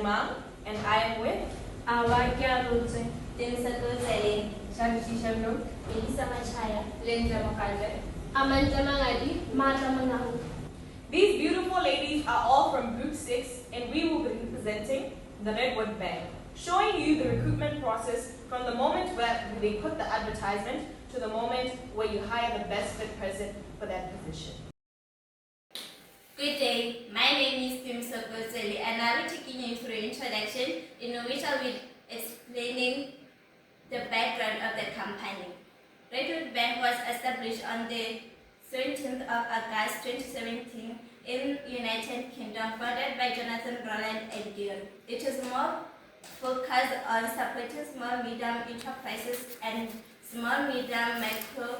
Limang, and I am with These beautiful ladies are all from Group 6, and we will be representing the Redwood Bank, showing you the recruitment process from the moment where they put the advertisement to the moment where you hire the best fit person for that position. Good day, my name is Timsokoseli and I will be taking you through an introduction in which I will explaining the background of the company. Redwood Bank was established on the 17th of August 2017 in United Kingdom, founded by Jonathan Rowland and Gill. It is more focused on supporting small medium enterprises and small medium micro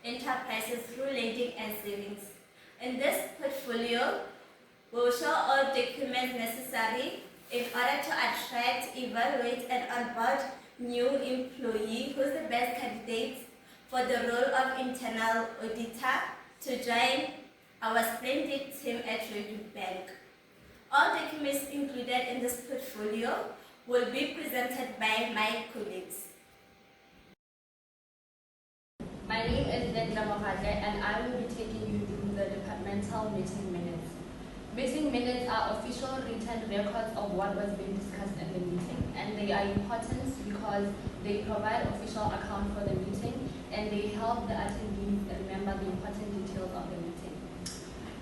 enterprises through lending and savings. In this portfolio, we will show all documents necessary in order to attract, evaluate, and onboard new employee who is the best candidate for the role of internal auditor to join our splendid team at Redwood Bank. All documents included in this portfolio will be presented by my colleagues. My name is and I will be taking you through the departmental meeting minutes. Meeting minutes are official written records of what was being discussed in the meeting, and they are important because they provide official account for the meeting and they help the attendees remember the important details of the meeting.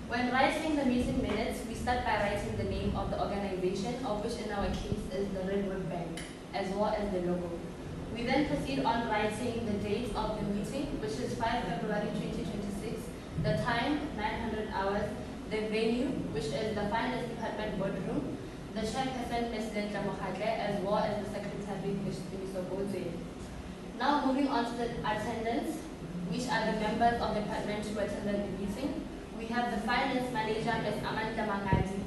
When writing the meeting minutes, we start by writing the name of the organization, of which in our case is the Redwood Bank, as well as the logo. We then proceed on writing the date of the meeting, which is 5 February 2026, the time 900 hours, the venue, which is the Finance Department boardroom, the chairperson, Ms. Lendla Mokhatle, as well as the secretary, Ms. Timisoboze. Now moving on to the attendance, which are the members of the department who attended the meeting. We have the Finance Manager, Ms. Amanda Mangadi,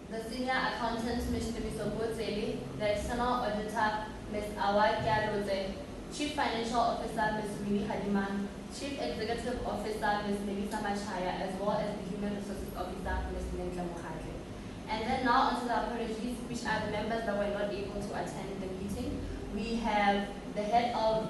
the Senior Accountant, Ms. Timisoboze, the External Auditor, Ms. Awakia Rose, Chief Financial Officer, Ms. Winnie Haliman, Chief Executive Officer, Ms. Melissa Machaya, as well as the Human Resources Officer, Ms. Lendla Mokhatle. And then now onto the apologies, which are the members that were not able to attend the meeting. We have the Head of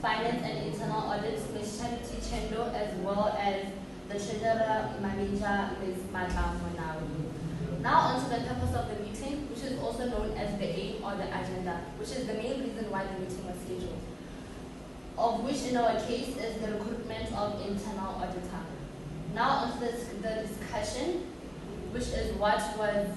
Finance and Internal Audit, Ms. Charity Chendo, as well as the Treasurer Manager, Ms. Matla Monawi. Now onto the purpose of the meeting, which is also known as the aim or the agenda, which is the main reason why the meeting was scheduled, of which in our case is the recruitment of internal auditor. Now onto the discussion, which is what was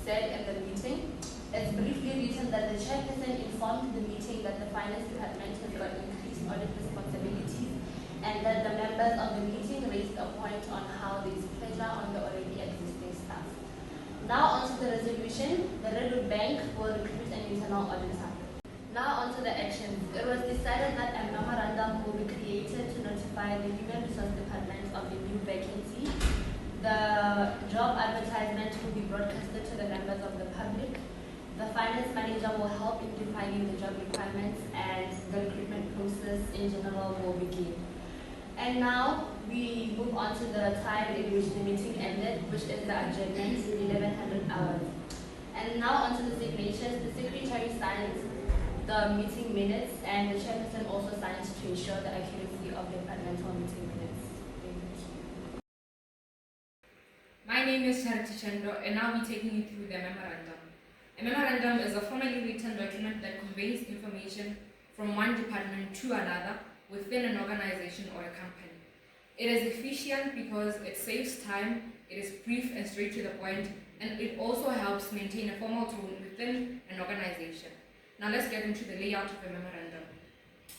said in the meeting. It's briefly written that the chairperson informed the meeting that the finance department has got increased audit responsibilities and that the members of the meeting raised a point on how there is pressure on the already existing staff. Now onto the resolution, the Redwood Bank will recruit an internal auditor. Now onto the actions. It was decided that a memorandum will be created to notify the Human Resource Department of the new vacancy. The job advertisement will be broadcasted to the members of the public. The finance manager will help in defining the job requirements and the recruitment process in general will begin. And now we move on to the time in which the meeting ended, which is the adjournment, 1100 hours. And now on to the signatures. The secretary signs the meeting minutes and the chairperson also signs to ensure the accuracy of the departmental meeting minutes. My name is Charity Chendo and I'll be taking you through the memorandum. A memorandum is a formally written document that conveys information from one department to another within an organization or a company. It is efficient because it saves time, it is brief and straight to the point, and it also helps maintain a formal tone within an organization. Now let's get into the layout of the memorandum.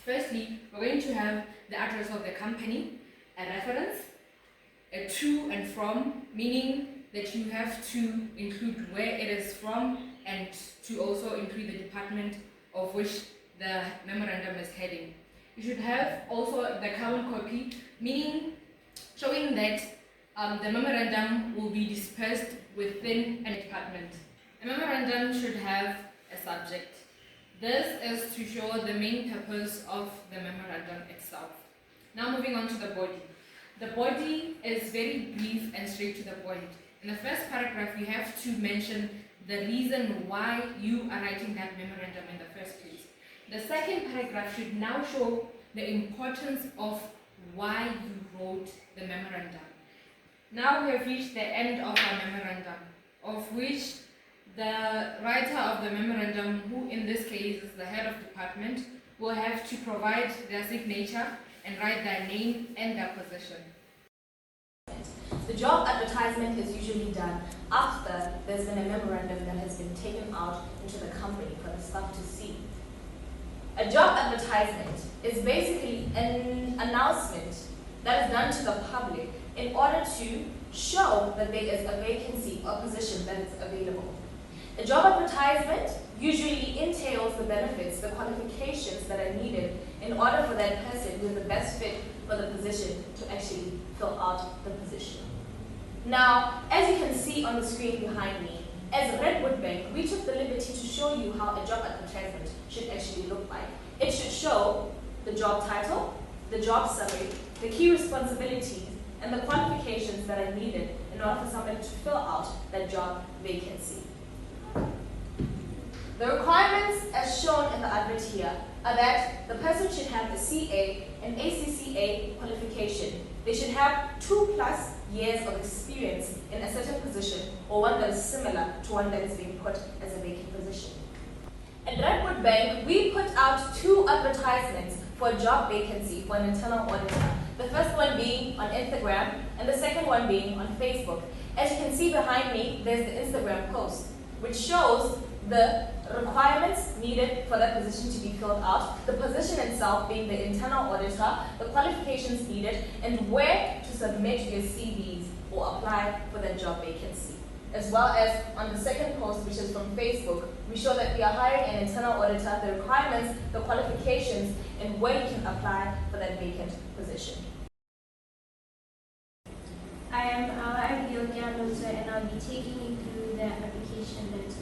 Firstly, we're going to have the address of the company, a reference, a to and from, meaning that you have to include where it is from and to also include the department of which the memorandum is heading. You should have also the carbon copy, meaning showing that the memorandum will be dispersed within a department. A memorandum should have a subject. This is to show the main purpose of the memorandum itself. Now moving on to the body. The body is very brief and straight to the point. In the first paragraph, we have to mention the reason why you are writing that memorandum in the first place. The second paragraph should now show the importance of why you wrote the memorandum. Now we have reached the end of our memorandum, of which the writer of the memorandum, who in this case is the head of department, will have to provide their signature and write their name and their position. The job advertisement is usually done after there's been a memorandum that has been taken out into the company for the staff to see. A job advertisement is basically an announcement that is done to the public in order to show that there is a vacancy or position that is available. A job advertisement usually entails the benefits, the qualifications that are needed in order for that person who is the best fit for the position to actually fill out the position. Now, as you can see on the screen behind me, as Redwood Bank, we took the liberty to show you how a job advertisement should actually look like. It should show the job title, the job summary, the key responsibilities, and the qualifications that are needed in order for somebody to fill out that job vacancy. The requirements as shown in the advert here are that the person should have a CA and ACCA qualification. They should have 2+ years of experience in a certain position or one that is similar to one that is being put as a vacant position. At Redwood Bank, we put out 2 advertisements for a job vacancy for an internal auditor. The first one being on Instagram and the second one being on Facebook. As you can see behind me, there's the Instagram post, which shows the requirements needed for that position to be filled out, the position itself being the internal auditor, the qualifications needed, and where to submit your CVs or apply for that job vacancy. As well as on the second post, which is from Facebook, we show that we are hiring an internal auditor, the requirements, the qualifications, and where you can apply for that vacant position. I am Abiyogi and I'll be taking you through the application letter.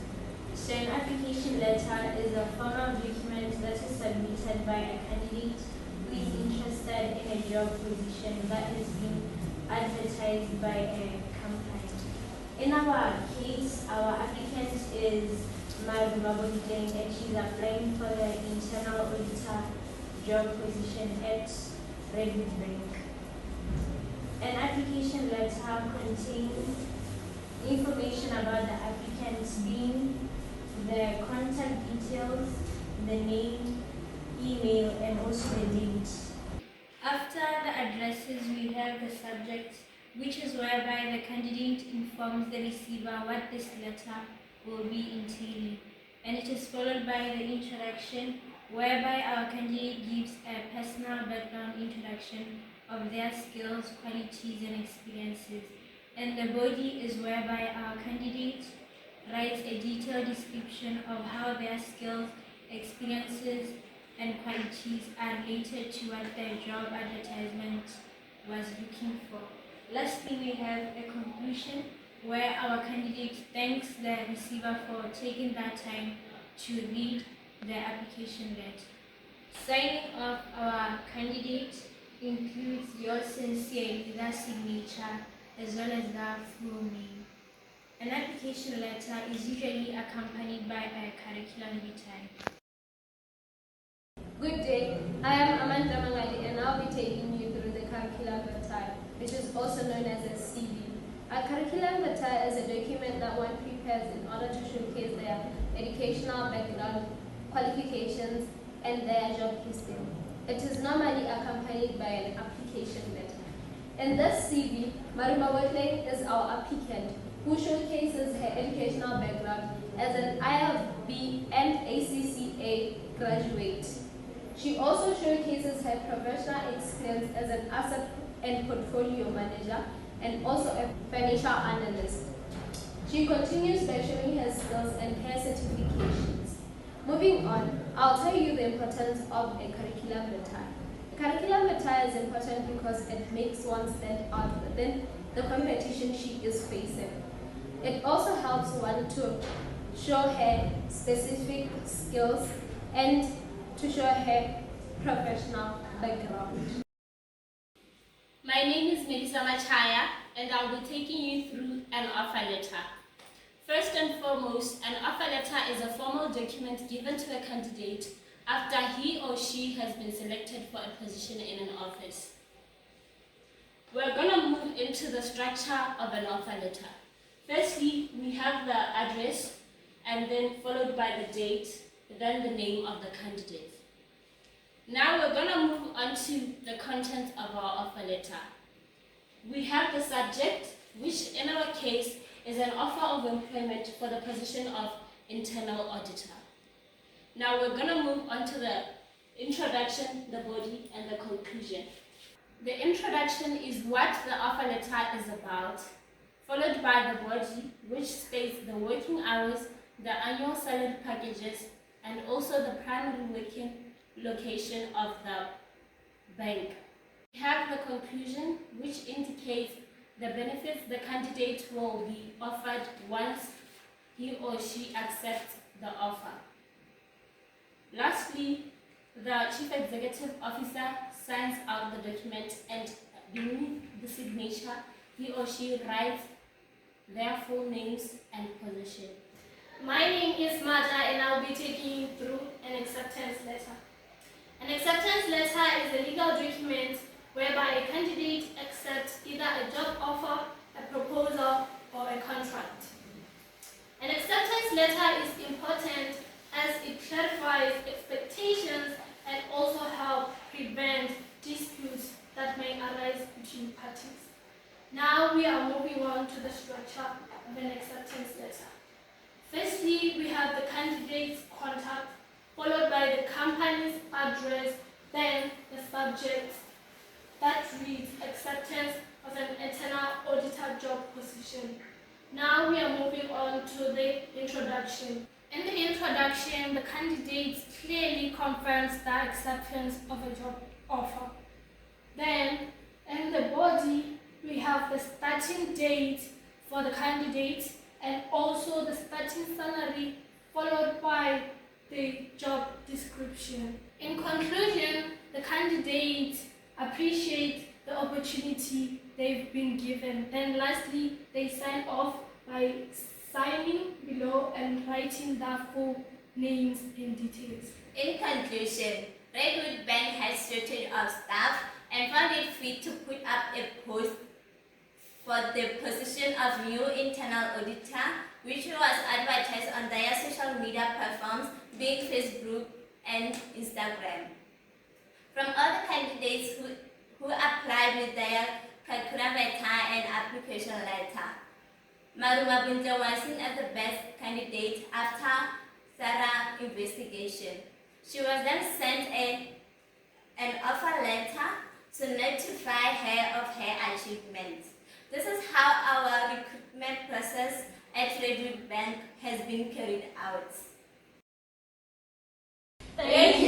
So an application letter is a formal document that is submitted by a candidate who is interested in a job position that is being advertised by a company. In our case, our applicant is Marumabon and she's applying for the internal auditor job position at Redwood Bank. An application letter contains information about the applicant being the contact details, the name, email, and also the date. After the addresses, we have the subject, which is whereby the candidate informs the receiver what this letter will be entailing. And it is followed by the introduction, whereby our candidate gives a personal background introduction of their skills, qualities, and experiences. And the body is whereby our candidate writes a detailed description of how their skills, experiences, and qualities are related to what their job advertisement was looking for. Lastly, we have a conclusion where our candidate thanks the receiver for taking that time to read the application letter. Signing off our candidate includes yours sincerely, the signature, as well as the full name. An application letter is usually accompanied by a curriculum vitae. Good day, I am Amanda Mangali and I'll be taking you through the curriculum vitae, which is also known as a CV. A curriculum vitae is a document that one prepares in order to showcase their educational background, qualifications, and their job history. It is normally accompanied by an application letter. In this CV, Maruma Wetley is our applicant who showcases her educational background as an IFB and ACCA graduate. She also showcases her professional experience as an asset and portfolio manager and also a financial analyst. She continues by showing her skills and her certifications. Moving on, I'll tell you the importance of a curriculum vitae. A curriculum vitae is important because it makes one stand out within the competition she is facing. It also helps one to show her specific skills and to show her professional background. My name is Melissa Machaya and I'll be taking you through an offer letter. First and foremost, an offer letter is a formal document given to a candidate after he or she has been selected for a position in an office. We're going to move into the structure of an offer letter. Firstly, we have the address, and then followed by the date, then the name of the candidate. Now we're going to move on to the content of our offer letter. We have the subject, which in our case is an offer of employment for the position of internal auditor. Now we're going to move on to the introduction, the body, and the conclusion. The introduction is what the offer letter is about, followed by the body, which states the working hours, the annual salary packages, and also the primary working location of the bank. We have the conclusion, which indicates the benefits the candidate will be offered once he or she accepts the offer. Lastly, the Chief Executive Officer signs out the document, and beneath the signature, he or she writes their full names and position. My name is Mata and I'll be taking you through an acceptance letter. An acceptance letter is a legal document whereby a candidate accepts either a job offer, a proposal, or a contract. An acceptance letter is important as it clarifies expectations and also helps prevent disputes that may arise between parties. Now we are moving on to the structure of an acceptance letter. Firstly, we have the candidate's contact, followed by the company's address, then the subject that reads acceptance of an internal auditor job position. Now we are moving on to the introduction. In the introduction, the candidate clearly confirms the acceptance of a job offer. Then, in the body, we have the starting date for the candidate and also the starting salary, followed by the job description. In conclusion, the candidate appreciates the opportunity they've been given. Then lastly, they sign off by signing below and writing their full names and details. In conclusion, Redwood Bank has shortage of staff and found it fit to put up a post for the position of new internal auditor, which was advertised on their social media platforms, being Facebook and Instagram. From other candidates who applied with their curriculum letter and application letter, Maruma Bunja was seen as the best candidate after thorough investigation. She was then sent an offer letter to notify her of her achievements. This is how our recruitment process at Redwood Bank has been carried out. Thank